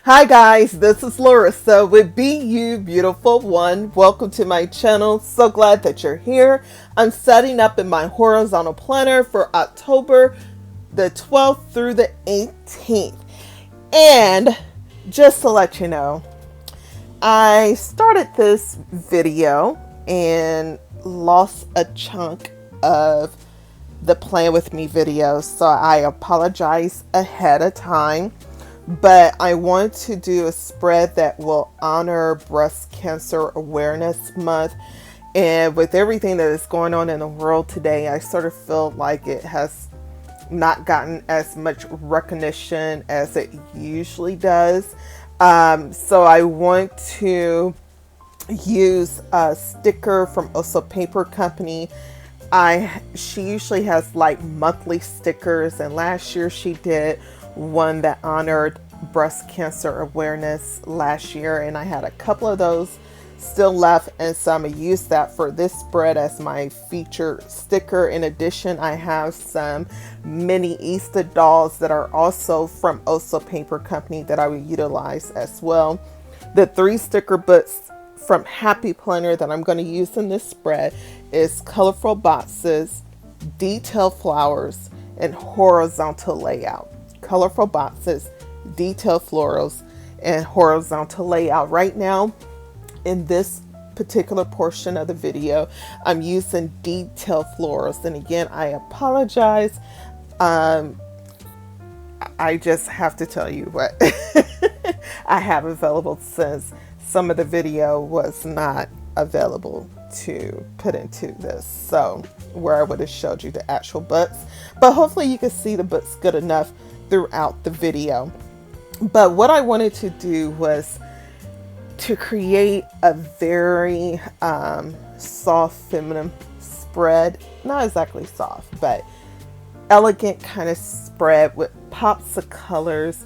Hi guys, this is Larrissa with Be You Beautiful One. Welcome to my channel. So glad that you're here. I'm setting up in my horizontal planner for October the 12th through the 18th. And just to let you know, I started this video and lost a chunk of the Plan With Me video. So I apologize ahead of time. But I want to do a spread that will honor Breast Cancer Awareness Month. And with everything that is going on in the world today, I sort of feel like it has not gotten as much recognition as it usually does. So I want to use a sticker from Oso Paper Company. She usually has like monthly stickers, and last year she did one that honored breast cancer awareness last year, and I had a couple of those still left, and so I'm gonna use that for this spread as my featured sticker. In addition, I have some mini Easter dolls that are also from Oso Paper Company that I will utilize as well. The 3 sticker books from Happy Planner that I'm going to use in this spread is Colorful Boxes, Detailed Flowers, and Horizontal Layout. Colorful boxes, detailed florals, and horizontal layout. Right now, in this particular portion of the video, I'm using detailed florals. And again, I apologize. I just have to tell you what I have available, since some of the video was not available to put into this, so where I would have showed you the actual books, but hopefully you can see the books good enough throughout the video. But what I wanted to do was to create a very soft feminine spread, not exactly soft, but elegant kind of spread with pops of colors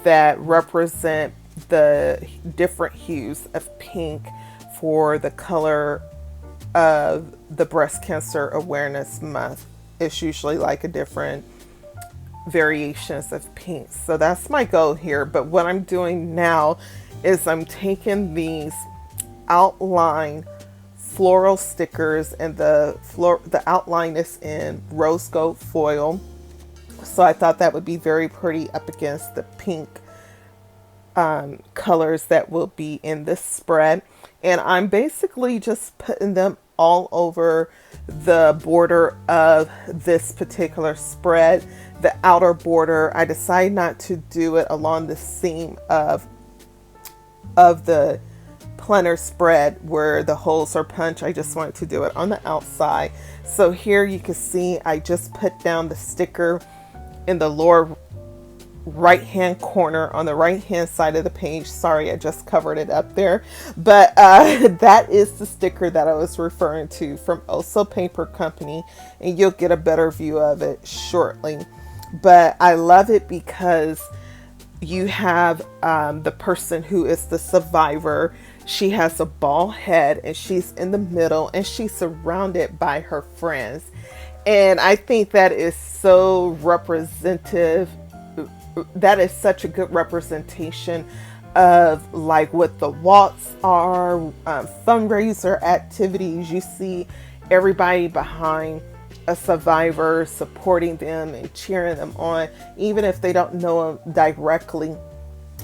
that represent the different hues of pink for the color of the Breast Cancer Awareness Month. It's usually like a different variations of pink. So that's my goal here. But what I'm doing now is I'm taking these outline floral stickers, and the outline is in rose gold foil. So I thought that would be very pretty up against the pink colors that will be in this spread. And I'm basically just putting them all over the border of this particular spread. The outer border, I decided not to do it along the seam of the planner spread where the holes are punched. I just wanted to do it on the outside. So here you can see I just put down the sticker in the lower right hand corner on the right hand side of the page. Sorry, I just covered it up there, but that is the sticker that I was referring to from Oso Paper Company, and you'll get a better view of it shortly. But I love it because you have the person who is the survivor. She has a bald head and she's in the middle, and she's surrounded by her friends, and I think that is so representative. That is such a good representation of like what the walks are, fundraiser activities. You see everybody behind a survivor supporting them and cheering them on, even if they don't know them directly.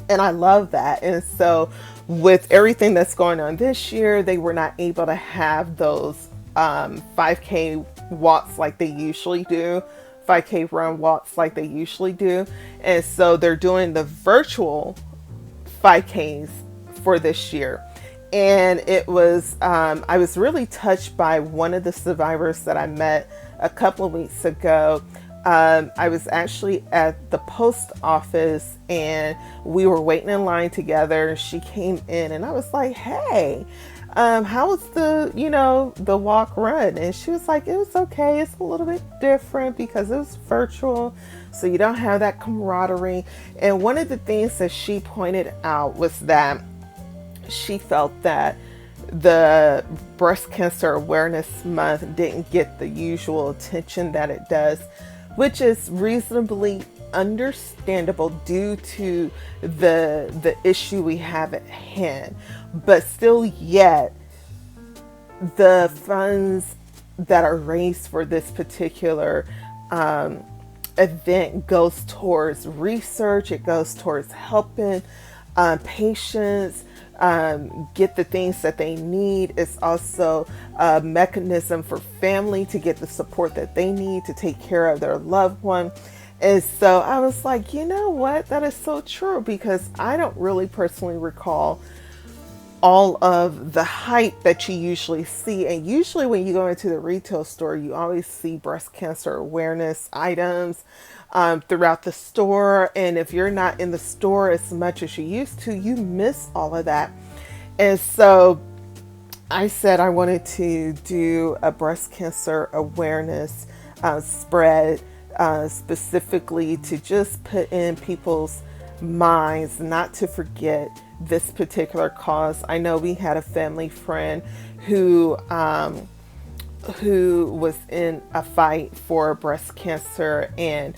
And I love that. And so with everything that's going on this year, they were not able to have those 5K walks like they usually do. 5K run walks like they usually do. And so they're doing the virtual 5Ks for this year. And it was, I was really touched by one of the survivors that I met a couple of weeks ago. I was actually at the post office and we were waiting in line together. She came in and I was like, hey, how was the walk run? And she was like, it was okay. It's a little bit different because it was virtual, so you don't have that camaraderie. And one of the things that she pointed out was that she felt that the Breast Cancer Awareness Month didn't get the usual attention that it does, which is reasonably understandable due to the issue we have at hand, but still yet the funds that are raised for this particular event goes towards research. It goes towards helping patients get the things that they need. It's also a mechanism for family to get the support that they need to take care of their loved one. And so I was like, you know what? That is so true, because I don't really personally recall all of the hype that you usually see. And usually when you go into the retail store, you always see breast cancer awareness items throughout the store. And if you're not in the store as much as you used to, you miss all of that. And so I said I wanted to do a breast cancer awareness spread, specifically to just put in people's minds not to forget this particular cause. I know we had a family friend who was in a fight for breast cancer, and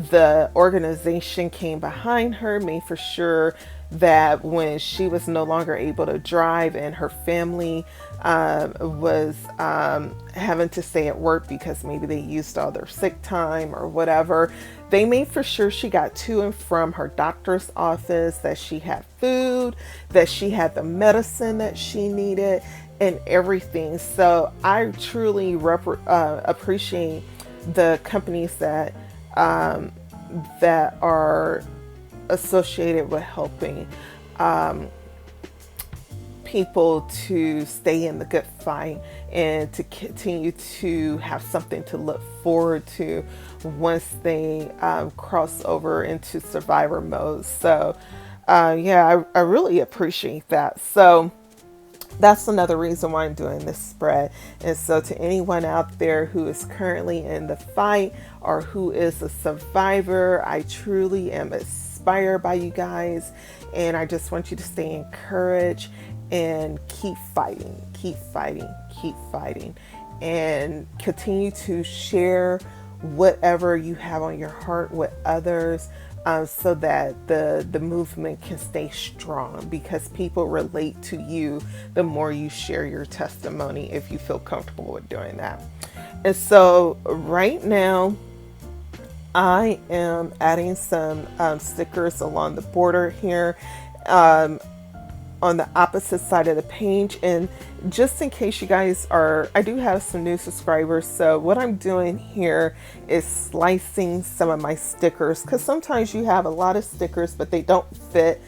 the organization came behind her, made for sure that when she was no longer able to drive and her family was having to stay at work because maybe they used all their sick time or whatever, they made for sure she got to and from her doctor's office, that she had food, that she had the medicine that she needed, and everything. So I truly appreciate the companies that that are associated with helping people to stay in the good fight and to continue to have something to look forward to once they cross over into survivor mode. So yeah, I really appreciate that. So that's another reason why I'm doing this spread. And so to anyone out there who is currently in the fight or who is a survivor, I truly am inspired by you guys. And I just want you to stay encouraged and keep fighting, keep fighting, keep fighting, and continue to share whatever you have on your heart with others, so that the movement can stay strong, because people relate to you the more you share your testimony, if you feel comfortable with doing that. And so right now I am adding some stickers along the border here, on the opposite side of the page. And just in case you guys I do have some new subscribers, so what I'm doing here is slicing some of my stickers, because sometimes you have a lot of stickers but they don't fit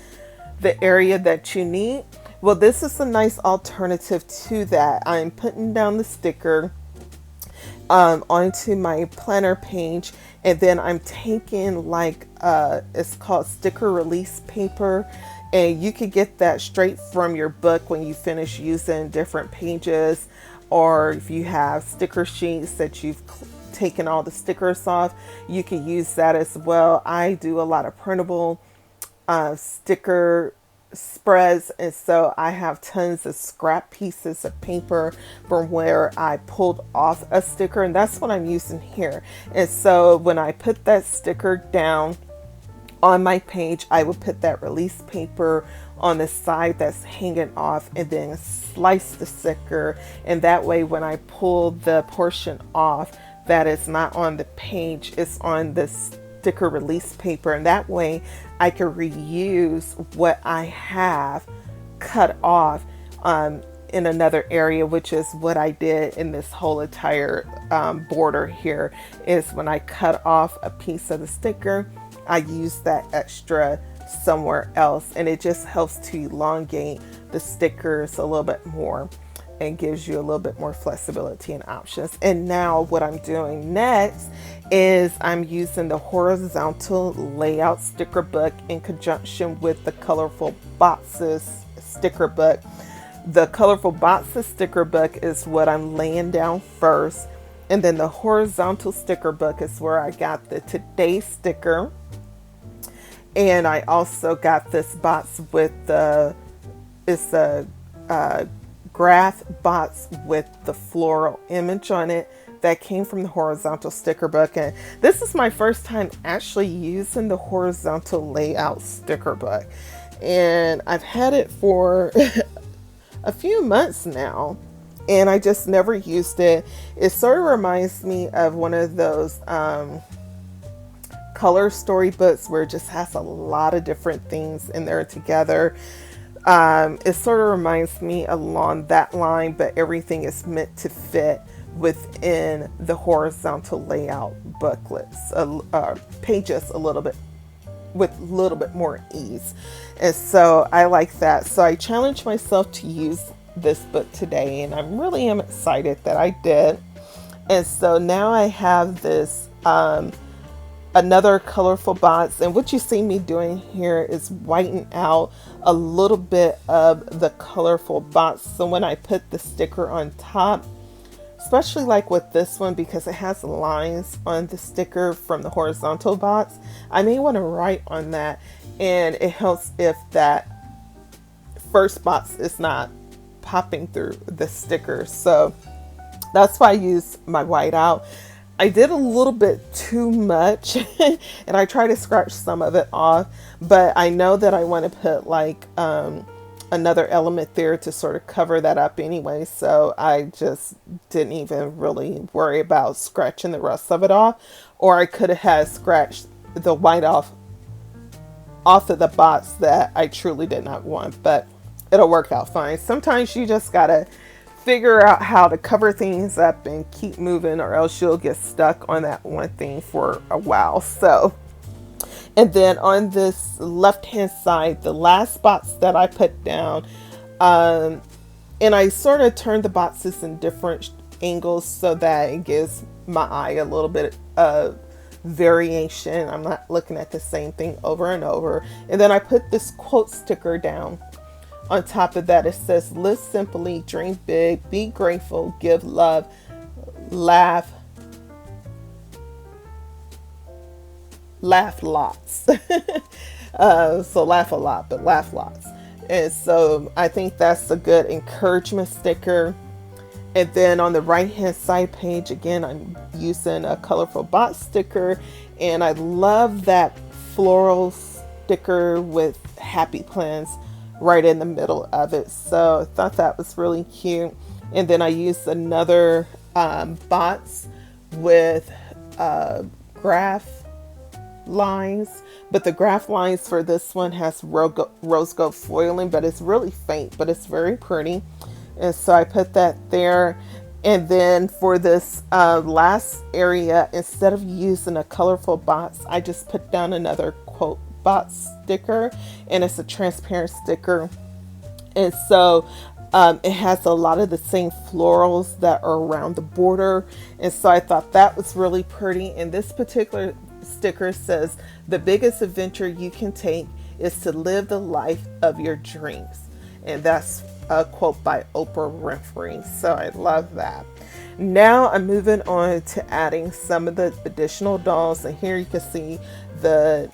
the area that you need. Well, this is a nice alternative to that. I'm putting down the sticker onto my planner page, and then I'm taking like it's called sticker release paper, and you could get that straight from your book when you finish using different pages, or if you have sticker sheets that you've taken all the stickers off, you can use that as well. I do a lot of printable sticker spreads, and so I have tons of scrap pieces of paper from where I pulled off a sticker, and that's what I'm using here. And so when I put that sticker down on my page, I will put that release paper on the side that's hanging off, and then slice the sticker, and that way when I pull the portion off that is not on the page, it's on the sticker release paper, and that way I can reuse what I have cut off in another area, which is what I did in this whole entire border here. Is when I cut off a piece of the sticker, I use that extra somewhere else, and it just helps to elongate the stickers a little bit more and gives you a little bit more flexibility and options. And now what I'm doing next is I'm using the horizontal layout sticker book in conjunction with the colorful boxes sticker book. The colorful boxes sticker book is what I'm laying down first, and then the horizontal sticker book is where I got the today sticker. And I also got this box with it's a graph box with the floral image on it that came from the horizontal sticker book. And this is my first time actually using the horizontal layout sticker book. And I've had it for a few months now, and I just never used it. It sort of reminds me of one of those color storybooks where it just has a lot of different things in there together. It sort of reminds me along that line, but everything is meant to fit within the horizontal layout booklets, pages a little bit with a little bit more ease. And so I like that. So I challenged myself to use this book today, and I really am excited that I did. And so now I have this another colorful box, and what you see me doing here is whitening out a little bit of the colorful box. So when I put the sticker on top, especially like with this one, because it has lines on the sticker from the horizontal box, I may want to write on that, and it helps if that first box is not popping through the sticker. So that's why I use my whiteout. I did a little bit too much and I try to scratch some of it off, but I know that I want to put like another element there to sort of cover that up anyway. So I just didn't even really worry about scratching the rest of it off, or I could have had scratched the white off of the box that I truly did not want, but it'll work out fine. Sometimes you just gotta figure out how to cover things up and keep moving, or else you'll get stuck on that one thing for a while. So, and then on this left hand side, the last box that I put down, and I sort of turned the boxes in different angles so that it gives my eye a little bit of variation. I'm not looking at the same thing over and over. And then I put this quote sticker down. On top of that, it says, live simply, dream big, be grateful, give love, laugh lots. So laugh a lot, but laugh lots. And so I think that's a good encouragement sticker. And then on the right hand side page, again, I'm using a colorful box sticker, and I love that floral sticker with happy plants right in the middle of it. So I thought that was really cute. And then I used another box with graph lines, but the graph lines for this one has rose gold foiling, but it's really faint, but it's very pretty. And so I put that there. And then for this last area, instead of using a colorful box, I just put down another quote box sticker, and it's a transparent sticker. And so it has a lot of the same florals that are around the border. And so I thought that was really pretty. And this particular sticker says, the biggest adventure you can take is to live the life of your dreams. And that's a quote by Oprah Winfrey. So I love that. Now I'm moving on to adding some of the additional dolls. And here you can see the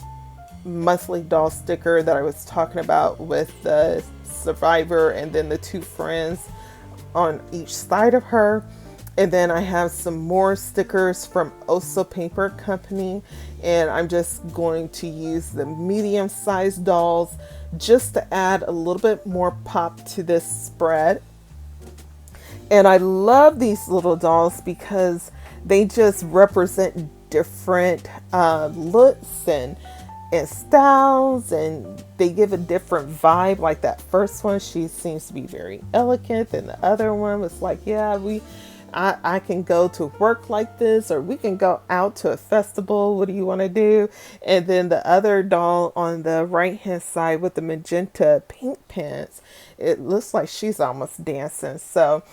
monthly doll sticker that I was talking about with the survivor and then the two friends on each side of her. And then I have some more stickers from Oso Paper Company, and I'm just going to use the medium-sized dolls just to add a little bit more pop to this spread. And I love these little dolls because they just represent different looks and styles, and they give a different vibe. Like that first one, she seems to be very elegant, and the other one was like, yeah, I can go to work like this, or we can go out to a festival. What do you want to do? And then the other doll on the right hand side with the magenta pink pants, it looks like she's almost dancing. So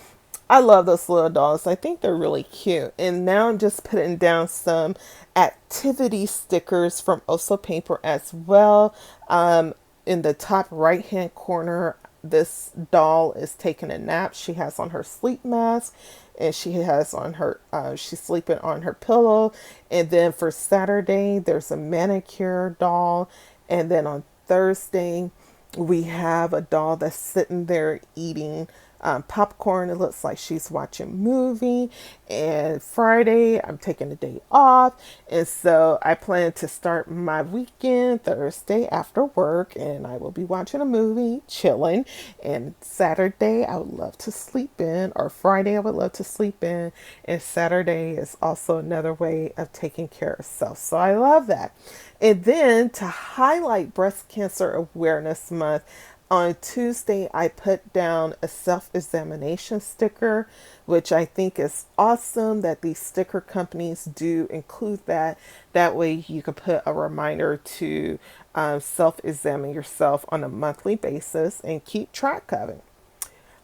I love those little dolls. I think they're really cute. And now I'm just putting down some activity stickers from Oso Paper as well. In the top right hand corner, this doll is taking a nap. She has on her sleep mask, and she has on her, she's sleeping on her pillow. And then for Saturday, there's a manicure doll. And then on Thursday, we have a doll that's sitting there eating popcorn. It looks like she's watching a movie. And Friday, I'm taking the day off. And so I plan to start my weekend Thursday after work. And I will be watching a movie, chilling. And Saturday, I would love to sleep in. Or Friday, I would love to sleep in. And Saturday is also another way of taking care of self. So I love that. And then to highlight Breast Cancer Awareness Month, on Tuesday, I put down a self-examination sticker, which I think is awesome that these sticker companies do include that. That way you can put a reminder to self-examine yourself on a monthly basis and keep track of it.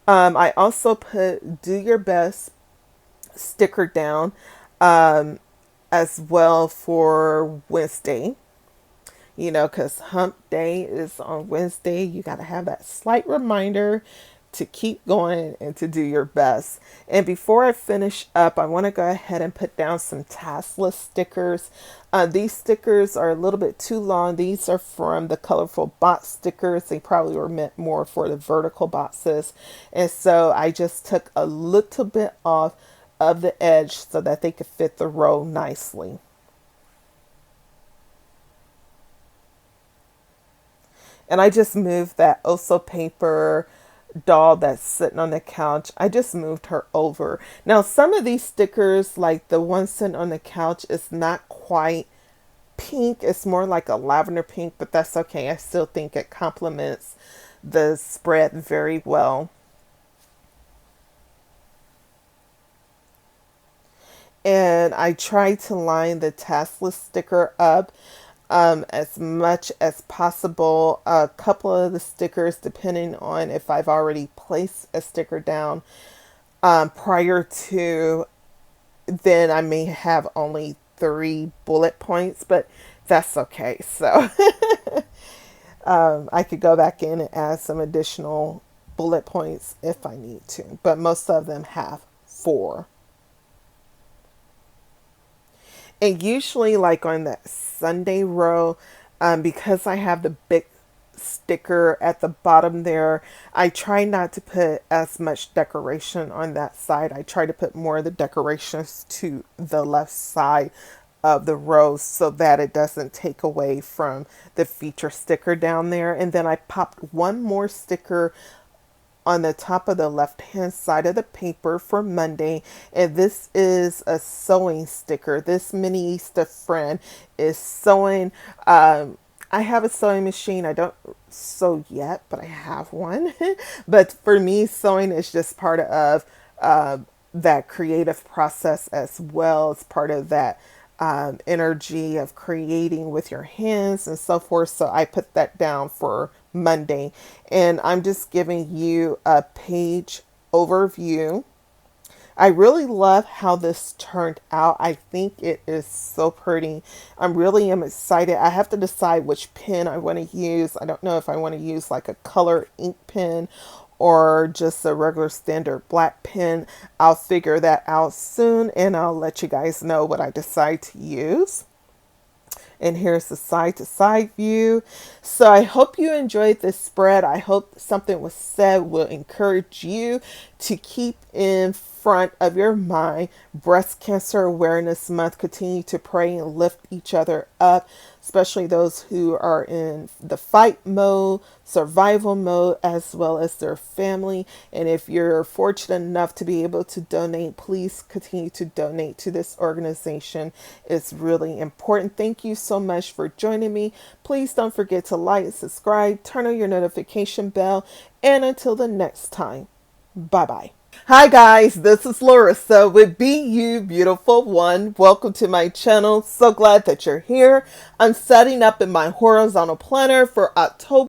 I also put do your best sticker down as well for Wednesday. You know, because hump day is on Wednesday. You got to have that slight reminder to keep going and to do your best. And before I finish up, I want to go ahead and put down some task list stickers. These stickers are a little bit too long. These are from the colorful box stickers. They probably were meant more for the vertical boxes. And so I just took a little bit off of the edge so that they could fit the row nicely. And I just moved that Oso paper doll that's sitting on the couch. I just moved her over. Now, some of these stickers, like the one sitting on the couch, is not quite pink. It's more like a lavender pink, but that's okay. I still think it complements the spread very well. And I tried to line the task list sticker up as much as possible. A couple of the stickers, depending on if I've already placed a sticker down prior to, then I may have only 3 bullet points, but that's okay. So I could go back in and add some additional bullet points if I need to, but most of them have 4. And usually, like on that Sunday row, because I have the big sticker at the bottom there, I try not to put as much decoration on that side. I try to put more of the decorations to the left side of the row so that it doesn't take away from the feature sticker down there. And then I popped one more sticker on the top of the left hand side of the paper for Monday, and this is a sewing sticker. This mini Easter friend is sewing. I have a sewing machine. I don't sew yet, but I have one. But for me, sewing is just part of that creative process as well. It's part of that energy of creating with your hands and so forth. So I put that down for Monday, and I'm just giving you a page overview. I really love how this turned out. I think it is so pretty. I'm excited. I have to decide which pen I want to use. I don't know if I want to use like a color ink pen or just a regular standard black pen. I'll figure that out soon, and I'll let you guys know what I decide to use. And here's the side to side view. So I hope you enjoyed this spread. I hope something was said will encourage you to keep in front of your mind Breast Cancer Awareness Month. Continue to pray and lift each other up, especially those who are in the fight mode, survival mode, as well as their family. And if you're fortunate enough to be able to donate, please continue to donate to this organization. It's really important. Thank you so much for joining me. Please don't forget to like, subscribe, turn on your notification bell, and until the next time, bye-bye. Hi guys, this is Larrissa with Be You Beautiful One. Welcome to my channel. So glad that you're here. I'm setting up in my horizontal planner for October